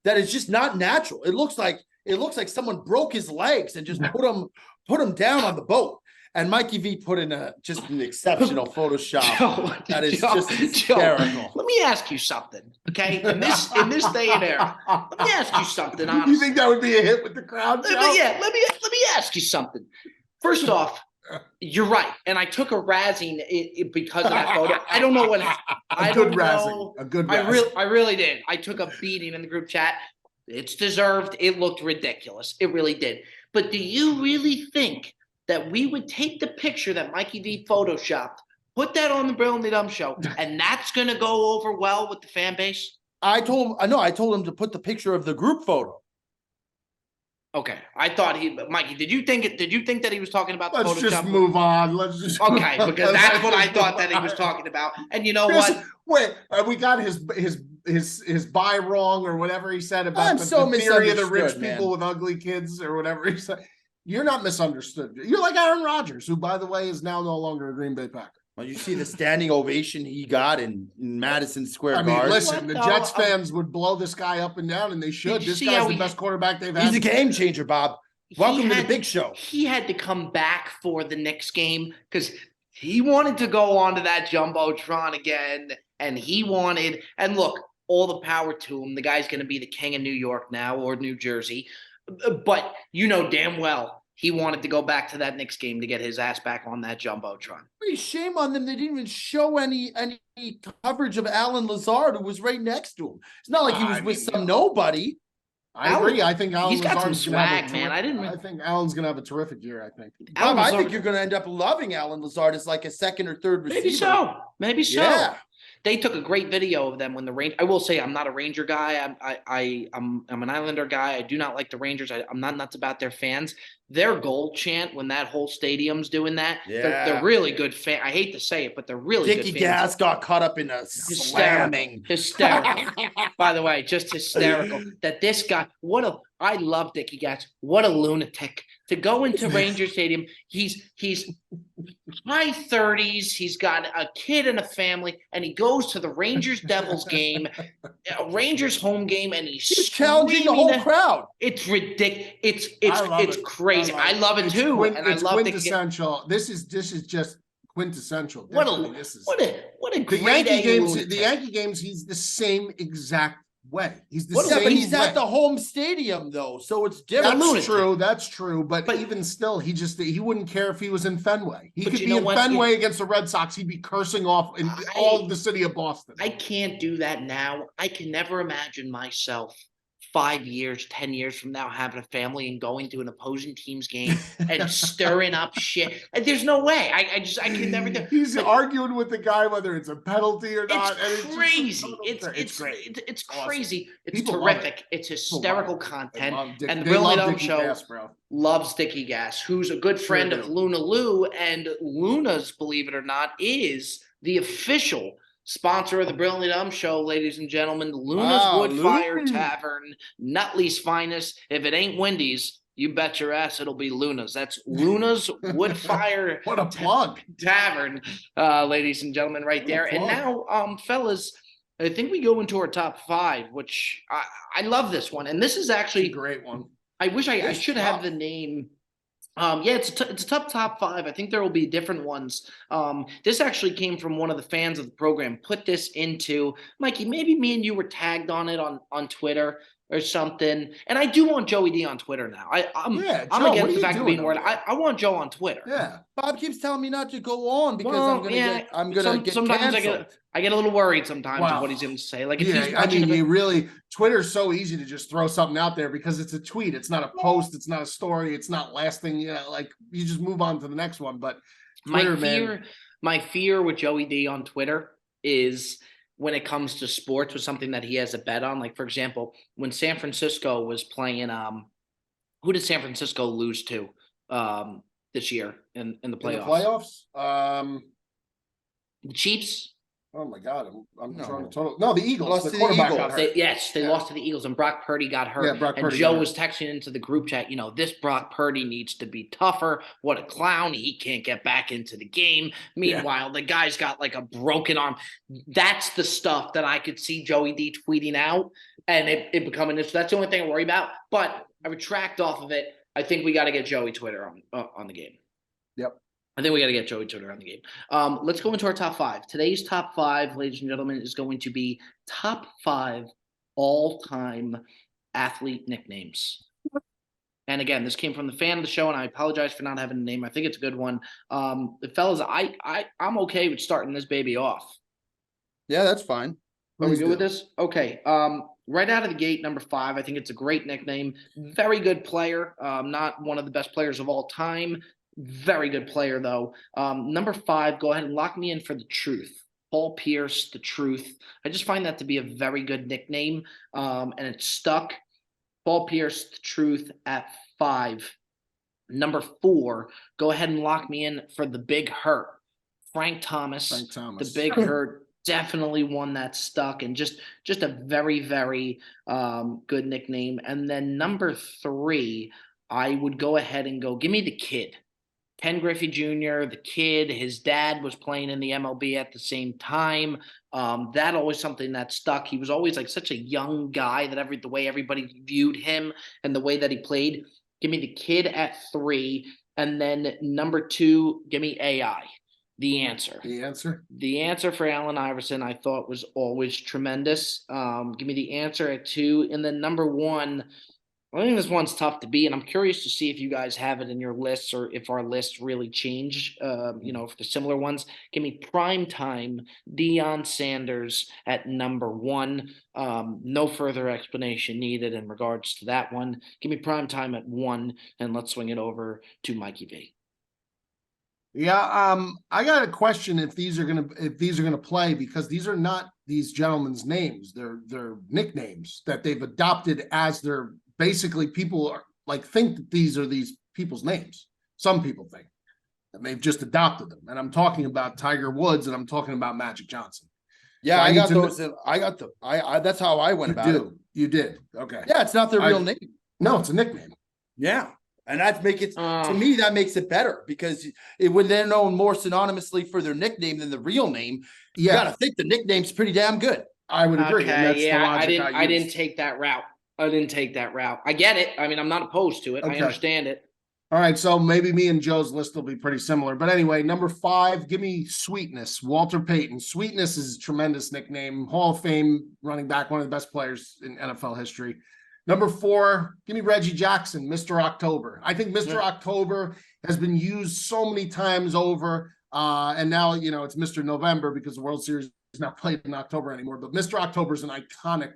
that is just not natural. It looks like someone broke his legs and just put him down on the boat. And Mikey V put in just an exceptional Photoshop just hysterical. Let me ask you something, okay? In this day and era, let me ask you something. Honestly. You think that would be a hit with the crowd? Yeah, let me ask you something. First off, you're right, and I took a razzing because of that photo. I don't know what happened. A good razzing. I really did. I took a beating in the group chat. It's deserved. It looked ridiculous. It really did. But do you really think that we would take the picture that Mikey V photoshopped, put that on the Brilliantly Dumb show, and that's going to go over well with the fan base? I told him to put the picture of the group photo. Okay, I thought Mikey, did you think that he was talking about the Let's Photoshop? Just move on. Let's just okay, because that's what I thought that he was talking about. And you know what? Wait, we got his buy wrong or whatever he said about the theory of the rich people with ugly kids or whatever he said. You're not misunderstood. You're like Aaron Rodgers, who, by the way, is now no longer a Green Bay Packer. Well, you see the standing ovation he got in Madison Square Garden. Listen, the Jets fans would blow this guy up and down, and they should. This guy's the best quarterback they've had. He's a game changer, Bob. Welcome to the big show. He had to come back for the Knicks game because he wanted to go onto that Jumbotron again, and and look, all the power to him. The guy's going to be the king of New York now, or New Jersey. But you know damn well he wanted to go back to that Knicks game to get his ass back on that Jumbotron. Shame on them. They didn't even show any coverage of Alan Lazard, who was right next to him. It's not like he was with some nobody. I agree. I think he's got some swag, man. I think Alan's going to have a terrific year, I think. Bob, I think you're going to end up loving Alan Lazard as like a second or third receiver. Maybe so. Yeah. They took a great video of them when the Rangers. I will say I'm not a Ranger guy. I'm an Islander guy. I do not like the Rangers. I'm not nuts about their fans. Their goal chant when that whole stadium's doing that. Yeah. They're really good fan. I hate to say it, but they're really Dickie good. Gas got caught up in a slamming. Hysterical. By the way, just hysterical that this guy. I love Dickie Gas. What a lunatic to go into Ranger Stadium. He's high 30s. He's got a kid and a family, and he goes to the Rangers Devils game, a Rangers home game, and he's challenging the whole crowd. It's ridiculous. It's crazy. I love it too, and I love quintessential. This is just quintessential. What a great The Yankee games. He's the same exact way. He's the same. But he's at the home stadium though, so it's different. That's true. But even still, he wouldn't care if he was in Fenway. He could be in Fenway against the Red Sox. He'd be cursing off in all of the city of Boston. I can't do that now. I can never imagine myself 5 years, 10 years from now having a family and going to an opposing team's game and stirring up shit. There's no way. I can never do. He's arguing with the guy whether it's a penalty or not. It's crazy. It's great. It's crazy. It's terrific. It's hysterical content. And the Brilliantly Dumb Show loves Dickie Gas, who's a good friend of Luna Lou, and Luna's, believe it or not, is the official sponsor of the Brilliantly Dumb Show, ladies and gentlemen. Luna's Woodfire Tavern, Nutley's finest. If it ain't Wendy's, you bet your ass it'll be Luna's. That's Luna's Woodfire. What a plug. Tavern, ladies and gentlemen, right there. And now, fellas, I think we go into our top 5, which I love this one. And this is It's a actually, great one. I wish I It's should have tough. the name. Yeah, it's a tough top 5. I think there will be different ones. This actually came from one of the fans of the program. Put this into Mikey. Maybe me and you were tagged on it on Twitter or something. And I do want Joey D on Twitter now. I'm Yeah, I'm Joe, what against are the you fact of doing being word. over there? I want Joe on Twitter. Yeah. Bob keeps telling me not to go on because Well, yeah, I'm gonna get sometimes canceled. I get a little worried sometimes of Wow. what he's going to say. Like if he's Yeah, I watching mean, a you really Twitter's so easy to just throw something out there because it's a tweet. It's not a post. It's not a story. It's not lasting. You know, like you just move on to the next one. But Twitter, man, my fear with Joey D on Twitter is when it comes to sports with something that he has a bet on. Like for example, when San Francisco was playing, who did San Francisco lose to this year in the in the playoffs? playoffs. The Chiefs. Oh my God, I'm No. trying to total. No, the Eagles. Lost The to the quarterback got Eagles. hurt. They Yeah. lost to the Eagles, and Brock Purdy got hurt. Yeah, Brock and Purdy Joe got hurt. was texting into the group chat, this Brock Purdy needs to be tougher. What a clown. He can't get back into the game. Meanwhile, the guy's got like a broken arm. That's the stuff that I could see Joey D tweeting out and it becoming this. That's the only thing I worry about. But I retract off of it. I think we got to get Joey Twitter on the game. Yep. I think we got to get Joey Twitter on the game. Let's go into our top 5. Today's top 5, ladies and gentlemen, is going to be top 5 all-time athlete nicknames. And again, this came from the fan of the show, and I apologize for not having a name. I think it's a good one. Fellas, I'm okay with starting this baby off. Yeah, that's fine. Are we Please good with do. this? Okay. Right out of the gate, number 5. I think it's a great nickname. Very good player. Not one of the best players of all time. Very good player, though. Number 5, go ahead and lock me in for the truth. Paul Pierce, the truth. I just find that to be a very good nickname, and it's stuck. Paul Pierce, the truth at 5. Number 4, go ahead and lock me in for the big hurt. Frank Thomas, Frank Thomas. the big hurt. Definitely one that stuck, and just a very, very good nickname. And then number 3, I would go ahead and give me the kid. Ken Griffey Jr., the kid, his dad was playing in the MLB at the same time. That always something that stuck. He was always like such a young guy that the way everybody viewed him and the way that he played. Give me the kid at 3. And then number 2, give me AI. The answer. The answer. The answer for Allen Iverson, I thought was always tremendous. Give me the answer at 2. And then number 1, I think this one's tough to beat, and I'm curious to see if you guys have it in your lists or if our lists really change, for the similar ones. Give me primetime Deion Sanders at number 1. No further explanation needed in regards to that one. Give me primetime at 1, and let's swing it over to Mikey V. Yeah, I got a question if these are gonna play, because these are not these gentlemen's names. They're nicknames that they've adopted as their basically people are like think that these are these people's names. Some people think, and they've just adopted them. And I'm talking about Tiger Woods and I'm talking about Magic Johnson. Yeah, So I I need got to those. I got the. I that's how I went about it. You did. Okay. Yeah, it's not their real name. No, it's a nickname. Yeah, and that make it to me that makes it better because when they're known more synonymously for their nickname than the real name, you Yeah, gotta think the nickname's pretty damn good. I would agree. And that's the logic I didn't used. take that route. I didn't take that route. I get it. I mean, I'm not opposed to it. Okay. I understand it. All right, so maybe me and Joe's list will be pretty similar. But anyway, number 5, give me Sweetness, Walter Payton. Sweetness is a tremendous nickname, Hall of Fame running back, one of the best players in NFL history. Number 4, give me Reggie Jackson, Mr. October. I think Mr. October has been used so many times over, and now it's Mr. November because the World Series is not played in October anymore. But Mr. October is an iconic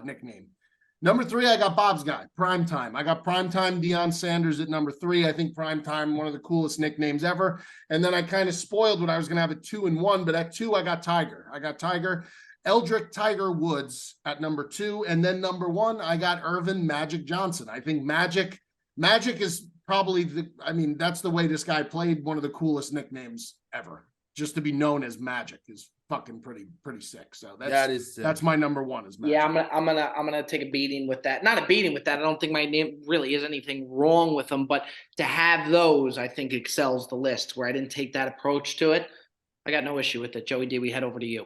nickname. Number 3, I got Bob's guy, Primetime. I got Primetime Deion Sanders at number 3. I think Primetime, one of the coolest nicknames ever. And then I kind of spoiled what I was going to have at 2 and 1, but at 2, I got Tiger. Eldrick Tiger Woods at number 2. And then number 1, I got Irvin Magic Johnson. I think Magic is probably that's the way this guy played. One of the coolest nicknames ever. Just to be known as Magic is fucking pretty sick. So that's my number 1 is Magic. Yeah, I'm gonna take a beating with that. Not a beating with that. I don't think my name really is anything wrong with them, but to have those, I think excels the list. Where I didn't take that approach to it, I got no issue with it. Joey D, we head over to you.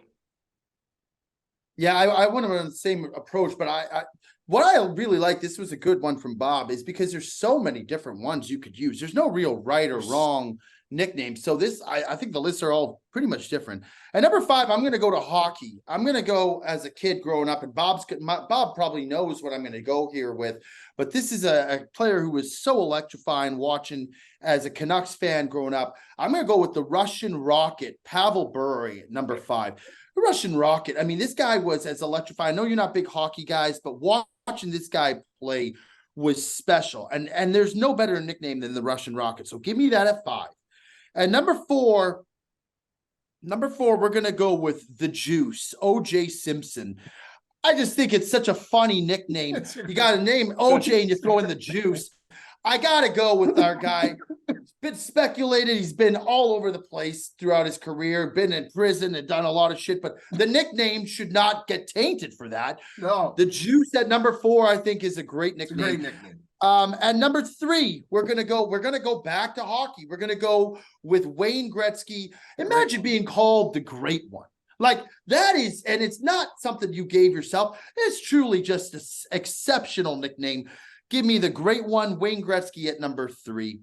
Yeah, I went on the same approach, but what I really like, this was a good one from Bob, is because there's so many different ones you could use. There's no real right or wrong nickname. So this, I think the lists are all pretty much different. And number 5, I'm going to go to hockey. I'm going to go as a kid growing up, and Bob probably knows what I'm going to go here with, but this is a player who was so electrifying watching as a Canucks fan growing up. I'm going to go with the Russian Rocket, Pavel Bure at number 5. The Russian Rocket. I mean, this guy was as electrifying. I know you're not big hockey guys, but watching this guy play was special. And there's no better nickname than the Russian Rocket. So give me that at 5. And number 4, we're going to go with the Juice, OJ Simpson. I just think it's such a funny nickname. You got to name OJ and you throw in the Juice. I got to go with our guy. It's been speculated. He's been all over the place throughout his career, been in prison and done a lot of shit, but the nickname should not get tainted for that. No, The Juice at number 4, I think, is a great it's a nickname. great nickname. And number 3, we're gonna go back to hockey. We're gonna go with Wayne Gretzky. Imagine being called the Great One. Like that is, and it's not something you gave yourself. It's truly just an exceptional nickname. Give me the Great One, Wayne Gretzky at number 3.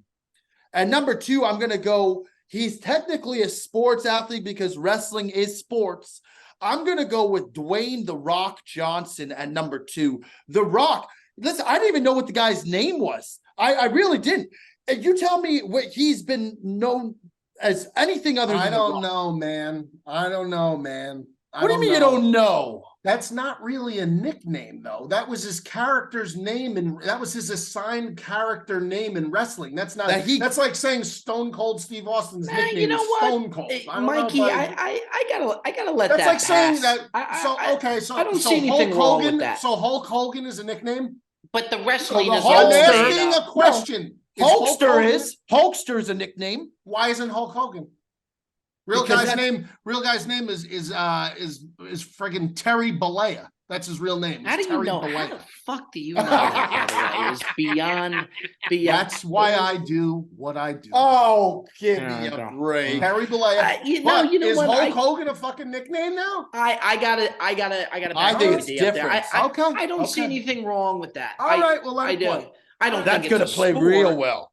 And number 2, I'm gonna go. He's technically a sports athlete because wrestling is sports. I'm gonna go with Dwayne The Rock Johnson at number 2. The Rock. Listen, I didn't even know what the guy's name was. I really didn't. And you tell me what he's been known as anything other than I The don't Rock. know, man. I don't know, man. What do you mean you don't know? That's not really a nickname, though. That was his character's name, and that was his assigned character name in wrestling. That's not. That's like saying Stone Cold Steve Austin's nickname You know is what, Stone Cold. I don't Mikey? know if I gotta let that's that like saying pass. that. I So I don't so see anything Hulk wrong Hogan. with that. So Hulk Hogan is a nickname. But the wrestling the is Hulk- I'm all Hulkster- asking made a up. question. Hulk Hogan- Hulkster is a nickname. Why isn't Hulk Hogan? Real Because guy's name is friggin' Terry Bollea. That's his real name. How do It's you Terry know? Bollea. How the fuck do you know that? By the way, is beyond. That's why I do what I do. Oh, give Yeah, me I a don't. break. Terry Bollea. You But know is what? Hulk Hogan a fucking nickname now? I gotta. I think it's different. Okay, I don't see okay. anything wrong with that. All right, well, let I it do. play. I don't That's think gonna it's a play sport. real well.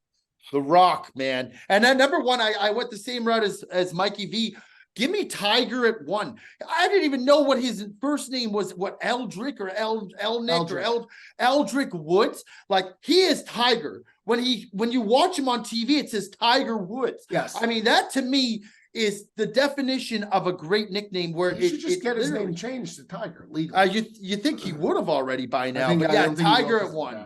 The Rock, man. And then number 1, I went the same route as Mikey V. Give me Tiger at 1. I didn't even know what his first name was. What, Eldrick or Elnick or Eldrick Woods? Like, he is Tiger. When you watch him on TV, it says Tiger Woods. Yes. I mean, that to me is the definition of a great nickname. Where He should just it get his literally- name changed to Tiger legally. you think he would have already by now? I But yeah, don't think he Tiger will, at 1. yeah.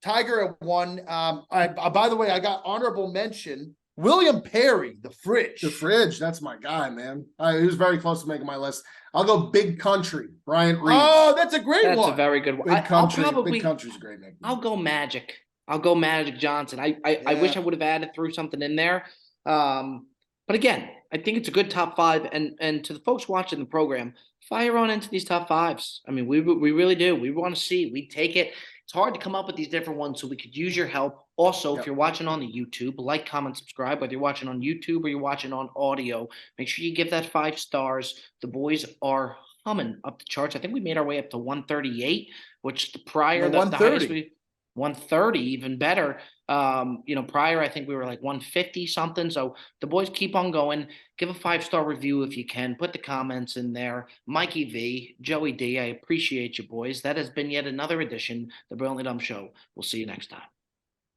Tiger at 1. By the way, I got honorable mention. William Perry, the Fridge. The Fridge, that's my guy, man. He was very close to making my list. I'll go Big Country, Bryant Reeves. Oh, that's a great That's one. a very good one. Big Country. Big I'll Country's a great name. go Magic. I'll go Magic Johnson. I wish I would have added through something in there. But again, I think it's a good top 5. And to the folks watching the program, fire on into these top 5s. I mean, we really do. We want to see. We take it. It's hard to come up with these different ones, so we could use your help. Also, if you're watching on the YouTube, like, comment, subscribe. Whether you're watching on YouTube or you're watching on audio, make sure you give that 5 stars. The boys are humming up the charts. I think we made our way up to 138, which the prior, the highest 130. 130, even better. Prior, I think we were like 150 something. So the boys keep on going. Give a 5-star review if you can. Put the comments in there. Mikey V, Joey D, I appreciate you, boys. That has been yet another edition of the Brilliantly Dumb Show. We'll see you next time.